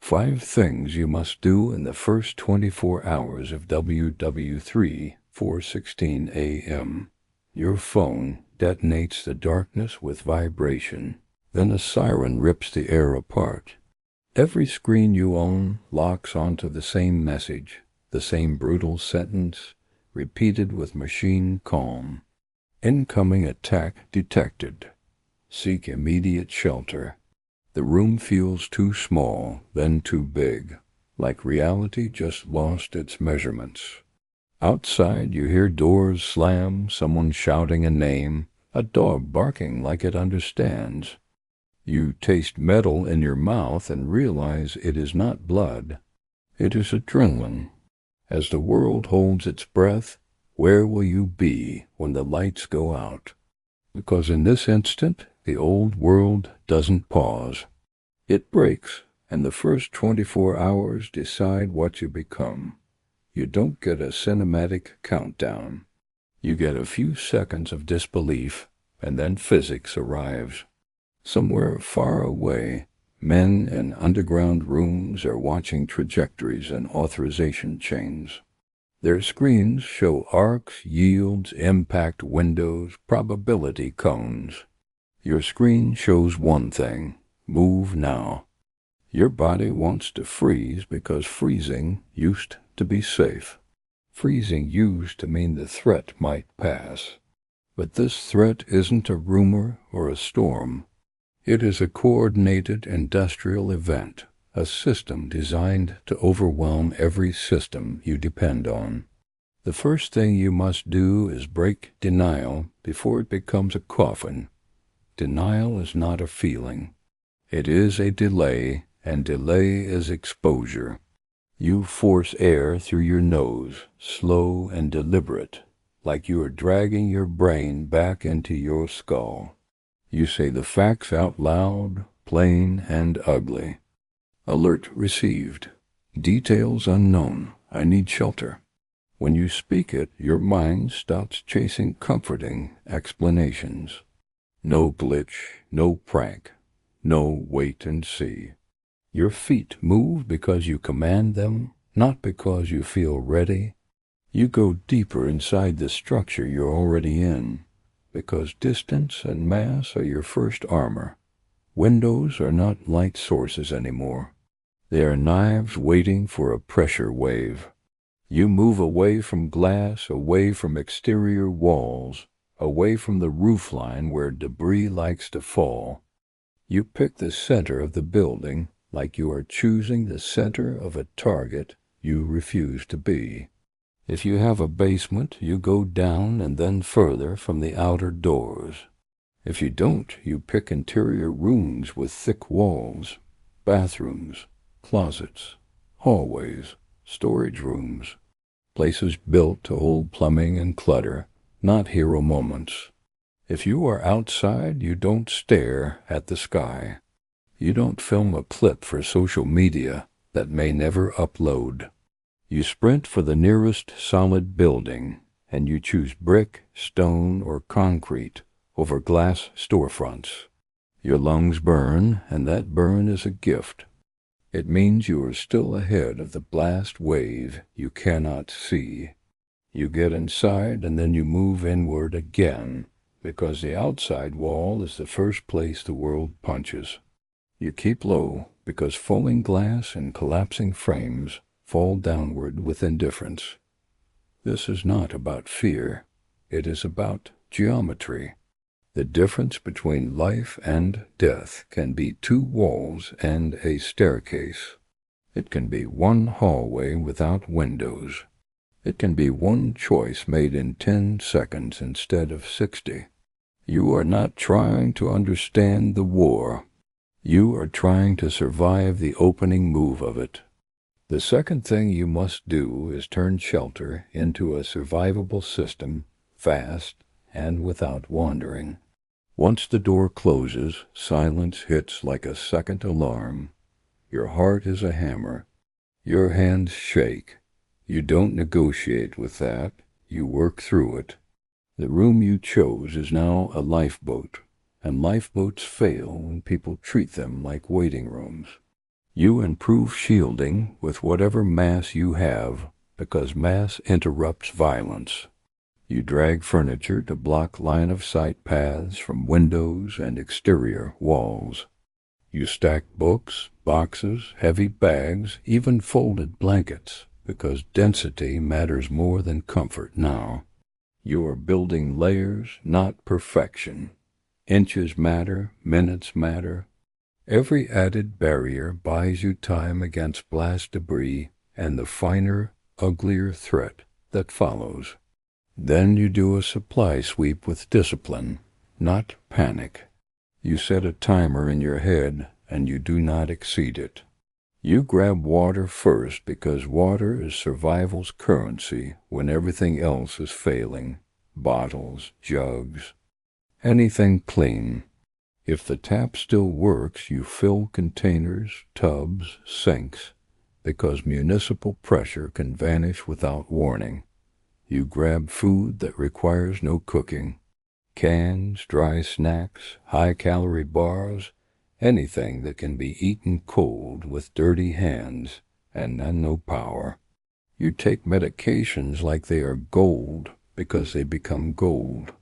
5 things you must do in the first 24 hours of WW3, 4:16 a.m. Your phone detonates the darkness with vibration. Then a siren rips the air apart. Every screen you own locks onto the same message, the same brutal sentence, repeated with machine calm. Incoming attack detected. Seek immediate shelter. The room feels too small, then too big, like reality just lost its measurements. Outside you hear doors slam, someone shouting a name, a dog barking like it understands. You taste metal in your mouth and realize it is not blood. It is adrenaline. As the world holds its breath, where will you be when the lights go out? Because in this instant, the old world doesn't pause. It breaks, and the first 24 hours decide what you become. You don't get a cinematic countdown. You get a few seconds of disbelief, and then physics arrives. Somewhere far away, men in underground rooms are watching trajectories and authorization chains. Their screens show arcs, yields, impact windows, probability cones. Your screen shows one thing: move now. Your body wants to freeze because freezing used to be safe. Freezing used to mean the threat might pass. But this threat isn't a rumor or a storm. It is a coordinated industrial event, a system designed to overwhelm every system you depend on. The first thing you must do is break denial before it becomes a coffin. Denial is not a feeling. It is a delay, and delay is exposure. You force air through your nose, slow and deliberate, like you are dragging your brain back into your skull. You say the facts out loud, plain and ugly. Alert received. Details unknown. I need shelter. When you speak it, your mind stops chasing comforting explanations. No glitch, no prank, no wait and see. Your feet move because you command them, not because you feel ready. You go deeper inside the structure you're already in, because distance and mass are your first armor. Windows are not light sources anymore. They are knives waiting for a pressure wave. You move away from glass, away from exterior walls, away from the roofline where debris likes to fall. You pick the center of the building like you are choosing the center of a target you refuse to be. If you have a basement, you go down and then further from the outer doors. If you don't, you pick interior rooms with thick walls, bathrooms, closets, hallways, storage rooms, places built to hold plumbing and clutter, not hero moments. If you are outside, you don't stare at the sky. You don't film a clip for social media that may never upload. You sprint for the nearest solid building, and you choose brick, stone, or concrete over glass storefronts. Your lungs burn, and that burn is a gift. It means you are still ahead of the blast wave you cannot see. You get inside, and then you move inward again, because the outside wall is the first place the world punches. You keep low, because falling glass and collapsing frames fall downward with indifference. This is not about fear. It is about geometry. The difference between life and death can be 2 walls and a staircase. It can be 1 hallway without windows. It can be 1 choice made in 10 seconds instead of 60. You are not trying to understand the war. You are trying to survive the opening move of it. The second thing you must do is turn shelter into a survivable system, fast and without wandering. Once the door closes, silence hits like a second alarm. Your heart is a hammer. Your hands shake. You don't negotiate with that. You work through it. The room you chose is now a lifeboat, and lifeboats fail when people treat them like waiting rooms. You improve shielding with whatever mass you have, because mass interrupts violence. You drag furniture to block line-of-sight paths from windows and exterior walls. You stack books, boxes, heavy bags, even folded blankets, because density matters more than comfort now. You are building layers, not perfection. Inches matter, minutes matter. Every added barrier buys you time against blast debris and the finer, uglier threat that follows. Then you do a supply sweep with discipline, not panic. You set a timer in your head and you do not exceed it. You grab water first because water is survival's currency when everything else is failing. Bottles, jugs, anything clean. If the tap still works, you fill containers, tubs, sinks, because municipal pressure can vanish without warning. You grab food that requires no cooking. Cans, dry snacks, high-calorie bars, anything that can be eaten cold with dirty hands and no power. You take medications like they are gold because they become gold.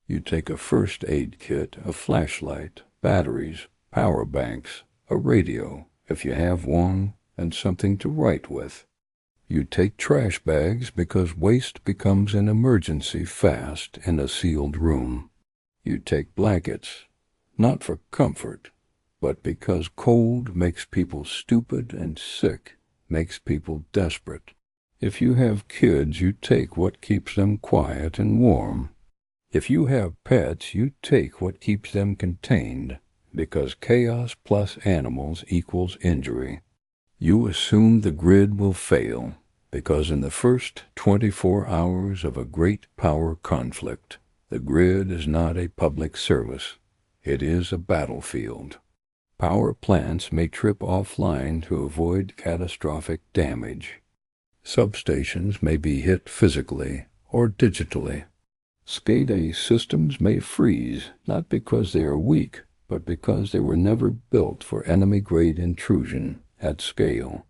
You take a first aid kit, a flashlight, batteries, power banks, a radio, if you have one, and something to write with. You take trash bags because waste becomes an emergency fast in a sealed room. You take blankets, not for comfort, but because cold makes people stupid and sick makes people desperate. If you have kids, you take what keeps them quiet and warm. If you have pets, you take what keeps them contained, because chaos plus animals equals injury. You assume the grid will fail, because in the first 24 hours of a great power conflict, the grid is not a public service. It is a battlefield. Power plants may trip offline to avoid catastrophic damage. Substations may be hit physically or digitally. SCADA systems may freeze, not because they are weak, but because they were never built for enemy-grade intrusion at scale.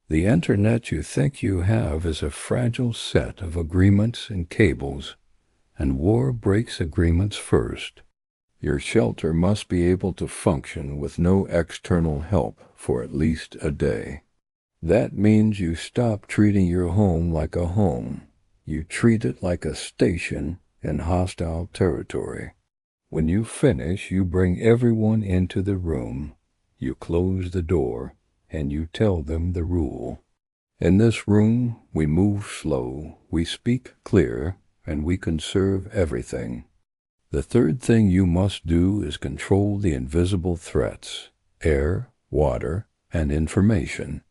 The Internet you think you have is a fragile set of agreements and cables, and war breaks agreements first. Your shelter must be able to function with no external help for at least a day. That means you stop treating your home like a home. You treat it like a station in hostile territory. When you finish, you bring everyone into the room. You close the door, and you tell them the rule. In this room, we move slow, we speak clear, and we conserve everything. The third thing you must do is control the invisible threats: air, water, and information.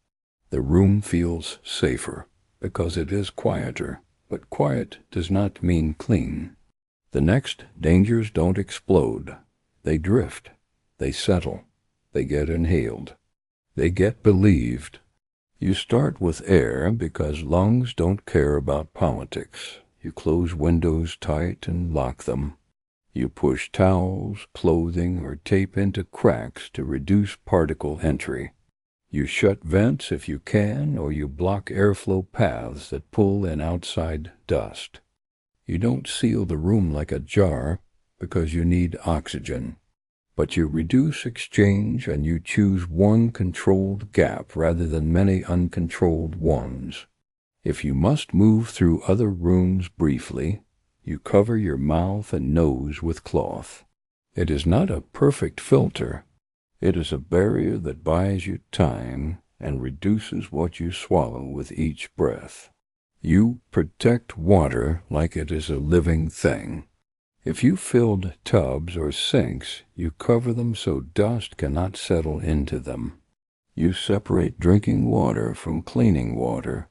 The room feels safer because it is quieter. But quiet does not mean clean. The next dangers don't explode. They drift. They settle. They get inhaled. They get believed. You start with air because lungs don't care about politics. You close windows tight and lock them. You push towels, clothing, or tape into cracks to reduce particle entry. You shut vents if you can, or you block airflow paths that pull in outside dust. You don't seal the room like a jar because you need oxygen, but you reduce exchange and you choose one controlled gap rather than many uncontrolled ones. If you must move through other rooms briefly, you cover your mouth and nose with cloth. It is not a perfect filter. It is a barrier that buys you time and reduces what you swallow with each breath. You protect water like it is a living thing. If you filled tubs or sinks, you cover them so dust cannot settle into them. You separate drinking water from cleaning water.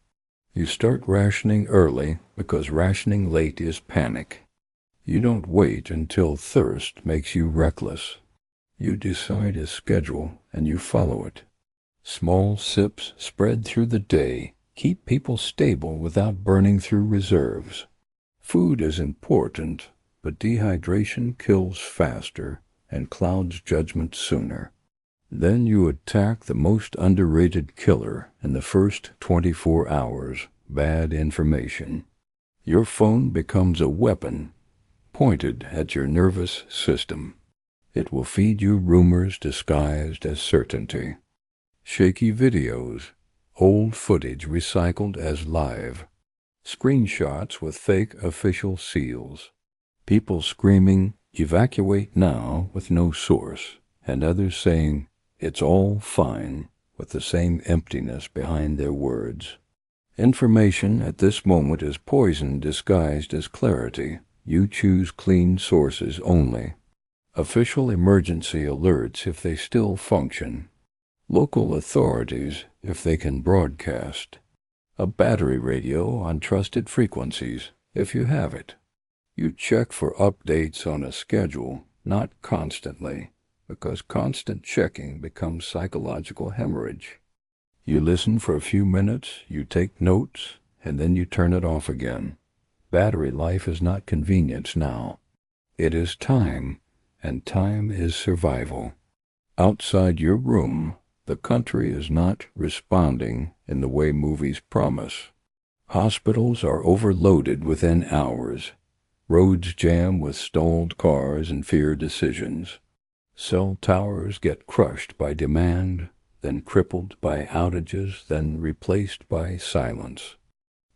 You start rationing early because rationing late is panic. You don't wait until thirst makes you reckless. You decide a schedule and you follow it. Small sips spread through the day keep people stable without burning through reserves. Food is important, but dehydration kills faster and clouds judgment sooner. Then you attack the most underrated killer in the first 24 hours, bad information. Your phone becomes a weapon pointed at your nervous system. It will feed you rumors disguised as certainty. Shaky videos, old footage recycled as live, screenshots with fake official seals, people screaming, "Evacuate now," with no source, and others saying, "It's all fine," with the same emptiness behind their words. Information at this moment is poison disguised as clarity. You choose clean sources only. Official emergency alerts if they still function. Local authorities if they can broadcast. A battery radio on trusted frequencies if you have it. You check for updates on a schedule, not constantly, because constant checking becomes psychological hemorrhage. You listen for a few minutes, you take notes, and then you turn it off again. Battery life is not convenience now. It is time, and time is survival. Outside your room, the country is not responding in the way movies promise. Hospitals are overloaded within hours. Roads jam with stalled cars and fear decisions. Cell towers get crushed by demand, then crippled by outages, then replaced by silence.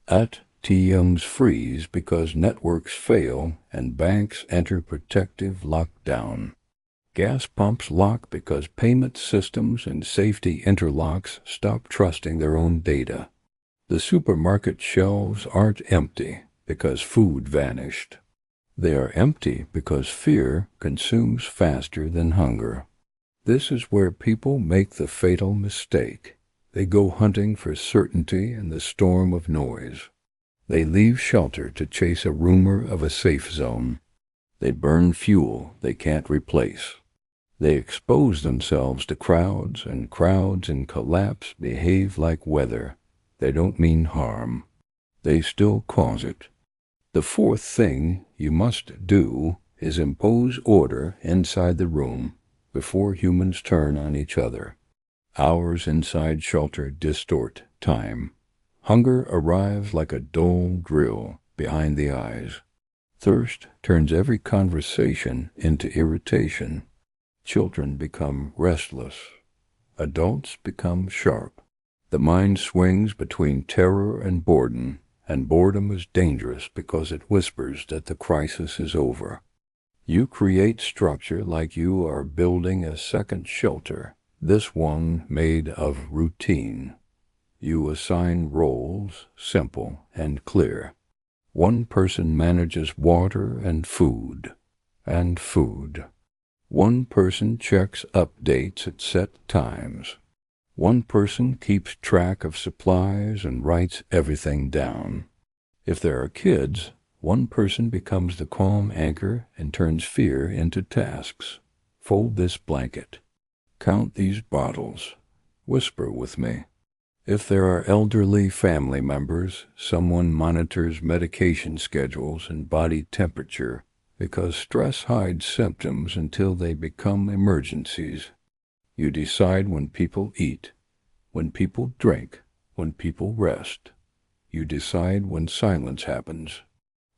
ATMs freeze because networks fail and banks enter protective lockdown. Gas pumps lock because payment systems and safety interlocks stop trusting their own data. The supermarket shelves aren't empty because food vanished. They are empty because fear consumes faster than hunger. This is where people make the fatal mistake. They go hunting for certainty in the storm of noise. They leave shelter to chase a rumor of a safe zone. They burn fuel they can't replace. They expose themselves to crowds, and crowds in collapse behave like weather. They don't mean harm. They still cause it. The fourth thing you must do is impose order inside the room before humans turn on each other. Hours inside shelter distort time. Hunger arrives like a dull drill behind the eyes. Thirst turns every conversation into irritation. Children become restless. Adults become sharp. The mind swings between terror and boredom is dangerous because it whispers that the crisis is over. You create structure like you are building a second shelter, this one made of routine. You assign roles, simple and clear. One person manages water and food. One person checks updates at set times. One person keeps track of supplies and writes everything down. If there are kids, one person becomes the calm anchor and turns fear into tasks. Fold this blanket. Count these bottles. Whisper with me. If there are elderly family members, someone monitors medication schedules and body temperature, because stress hides symptoms until they become emergencies. You decide when people eat, when people drink, when people rest. You decide when silence happens.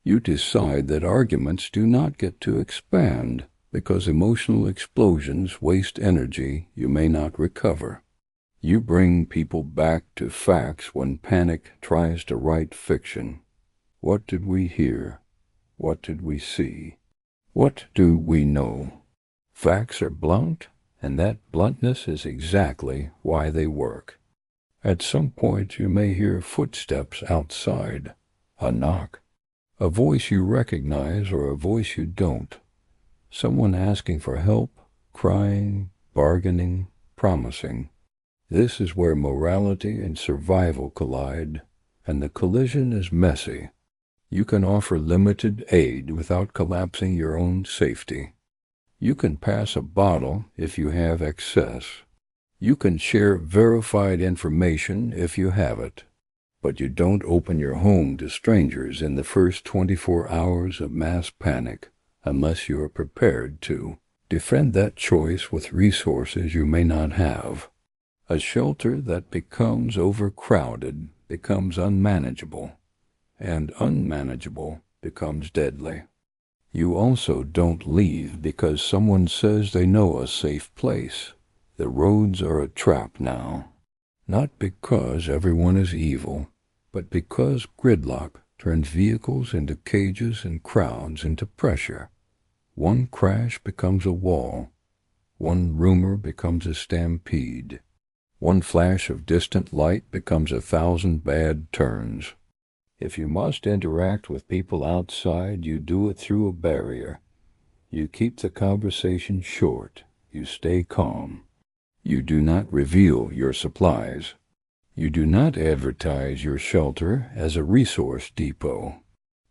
You decide that arguments do not get to expand, because emotional explosions waste energy you may not recover. You bring people back to facts when panic tries to write fiction. What did we hear? What did we see? What do we know? Facts are blunt, and that bluntness is exactly why they work. At some point you may hear footsteps outside, a knock, a voice you recognize or a voice you don't, someone asking for help, crying, bargaining, promising. This is where morality and survival collide, and the collision is messy. You can offer limited aid without collapsing your own safety. You can pass a bottle if you have excess. You can share verified information if you have it. But you don't open your home to strangers in the first 24 hours of mass panic unless you are prepared to. Defend that choice with resources you may not have. A shelter that becomes overcrowded becomes unmanageable, and unmanageable becomes deadly. You also don't leave because someone says they know a safe place. The roads are a trap now. Not because everyone is evil, but because gridlock turns vehicles into cages and crowds into pressure. One crash becomes a wall. One rumor becomes a stampede. One flash of distant light becomes 1,000 bad turns. If you must interact with people outside, you do it through a barrier. You keep the conversation short. You stay calm. You do not reveal your supplies. You do not advertise your shelter as a resource depot.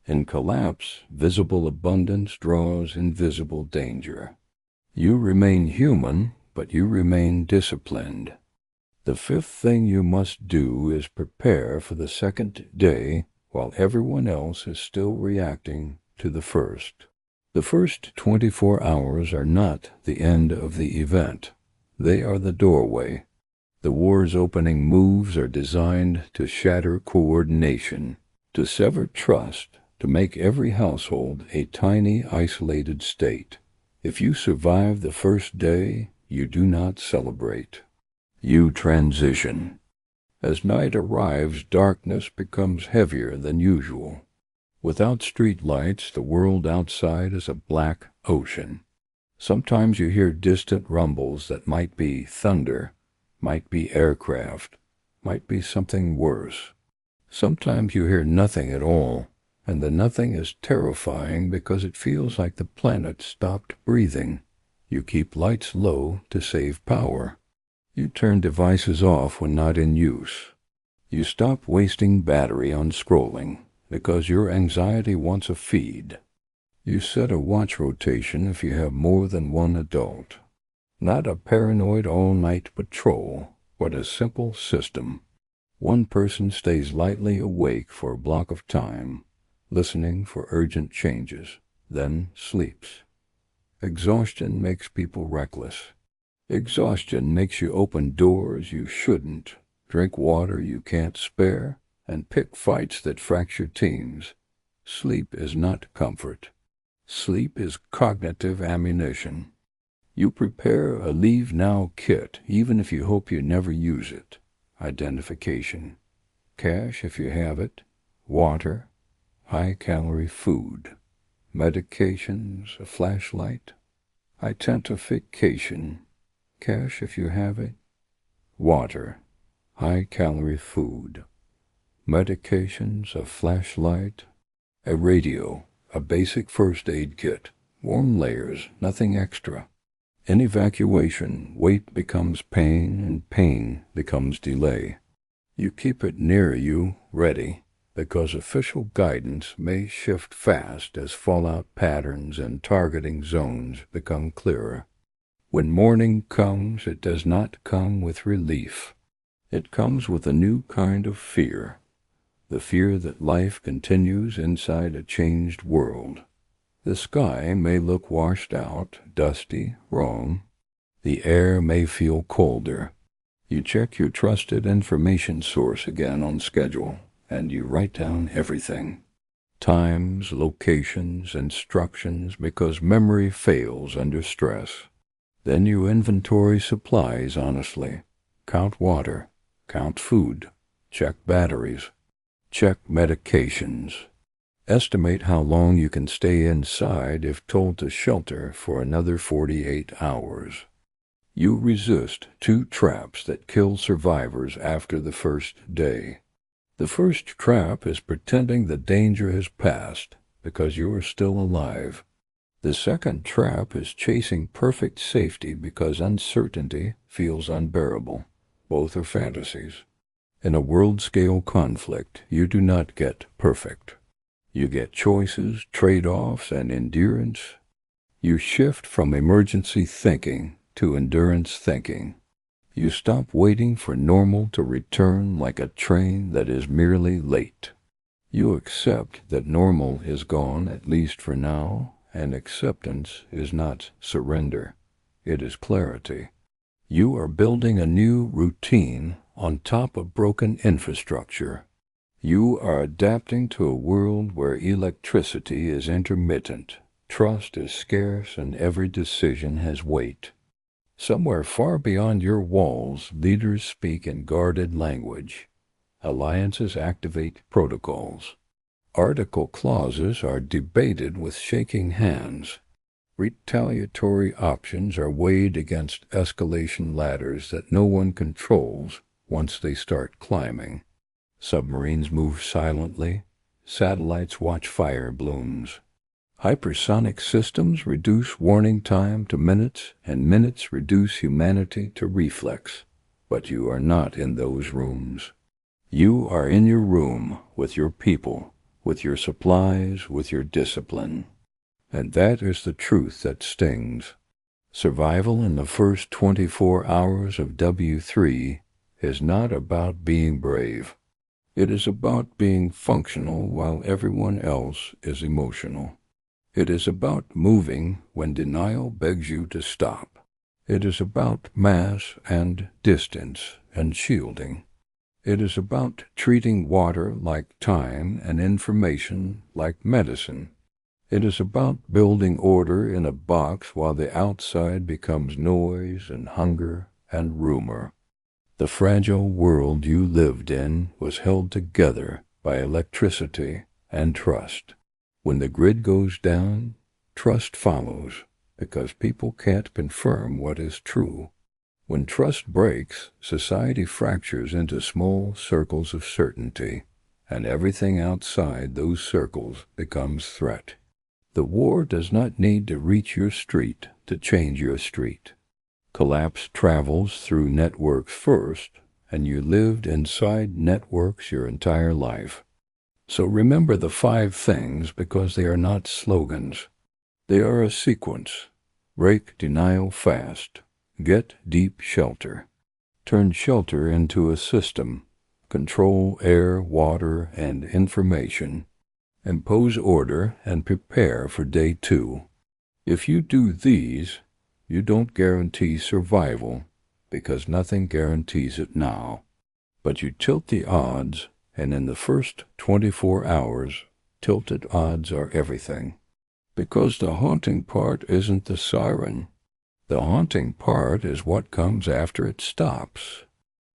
In collapse, visible abundance draws invisible danger. You remain human, but you remain disciplined. The fifth thing you must do is prepare for the second day while everyone else is still reacting to the first. The first 24 hours are not the end of the event. They are the doorway. The war's opening moves are designed to shatter coordination, to sever trust, to make every household a tiny, isolated state. If you survive the first day, you do not celebrate. You transition. As night arrives, darkness becomes heavier than usual. Without street lights, the world outside is a black ocean. Sometimes you hear distant rumbles that might be thunder, might be aircraft, might be something worse. Sometimes you hear nothing at all, and the nothing is terrifying because it feels like the planet stopped breathing. You keep lights low to save power. You turn devices off when not in use. You stop wasting battery on scrolling because your anxiety wants a feed. You set a watch rotation if you have more than one adult. Not a paranoid all-night patrol, but a simple system. One person stays lightly awake for a block of time, listening for urgent changes, then sleeps. Exhaustion makes people reckless. Exhaustion makes you open doors you shouldn't, drink water you can't spare, and pick fights that fracture teams. Sleep is not comfort. Sleep is cognitive ammunition. You prepare a Leave Now kit, even if you hope you never use it. Identification. Cash if you have it. Water. High-calorie food. Medications, a flashlight. Identification. Cash if you have it. Water. High-calorie food. Medications, a flashlight. A radio. A basic first aid kit. Warm layers, nothing extra. In evacuation, wait becomes pain, and pain becomes delay. You keep it near you, ready, because official guidance may shift fast as fallout patterns and targeting zones become clearer. When morning comes, it does not come with relief. It comes with a new kind of fear, the fear that life continues inside a changed world. The sky may look washed out, dusty, wrong. The air may feel colder. You check your trusted information source again on schedule, and you write down everything. Times, locations, instructions, because memory fails under stress. Then you inventory supplies honestly. Count water, count food, check batteries, check medications. Estimate how long you can stay inside if told to shelter for another 48 hours. You resist 2 traps that kill survivors after the first day. The first trap is pretending the danger has passed because you are still alive. The second trap is chasing perfect safety because uncertainty feels unbearable. Both are fantasies. In a world-scale conflict, you do not get perfect. You get choices, trade-offs, and endurance. You shift from emergency thinking to endurance thinking. You stop waiting for normal to return like a train that is merely late. You accept that normal is gone, at least for now, and acceptance is not surrender. It is clarity. You are building a new routine on top of broken infrastructure. You are adapting to a world where electricity is intermittent, trust is scarce, and every decision has weight. Somewhere far beyond your walls, leaders speak in guarded language. Alliances activate protocols. Article clauses are debated with shaking hands. Retaliatory options are weighed against escalation ladders that no one controls once they start climbing. Submarines move silently. Satellites watch fire blooms. Hypersonic systems reduce warning time to minutes, and minutes reduce humanity to reflex. But you are not in those rooms. You are in your room with your people, with your supplies, with your discipline. And that is the truth that stings. Survival in the first 24 hours of W3 is not about being brave. It is about being functional while everyone else is emotional. It is about moving when denial begs you to stop. It is about mass and distance and shielding. It is about treating water like time and information like medicine. It is about building order in a box while the outside becomes noise and hunger and rumor. The fragile world you lived in was held together by electricity and trust. When the grid goes down, trust follows, because people can't confirm what is true. When trust breaks, society fractures into small circles of certainty, and everything outside those circles becomes threat. The war does not need to reach your street to change your street. Collapse travels through networks first, and you lived inside networks your entire life. So remember the 5 things because they are not slogans. They are a sequence. Break denial fast. Get deep shelter. Turn shelter into a system. Control air, water, and information. Impose order and prepare for day 2. If you do these, you don't guarantee survival, because nothing guarantees it now. But you tilt the odds, and in the first 24 hours, tilted odds are everything. Because the haunting part isn't the siren. The haunting part is what comes after it stops.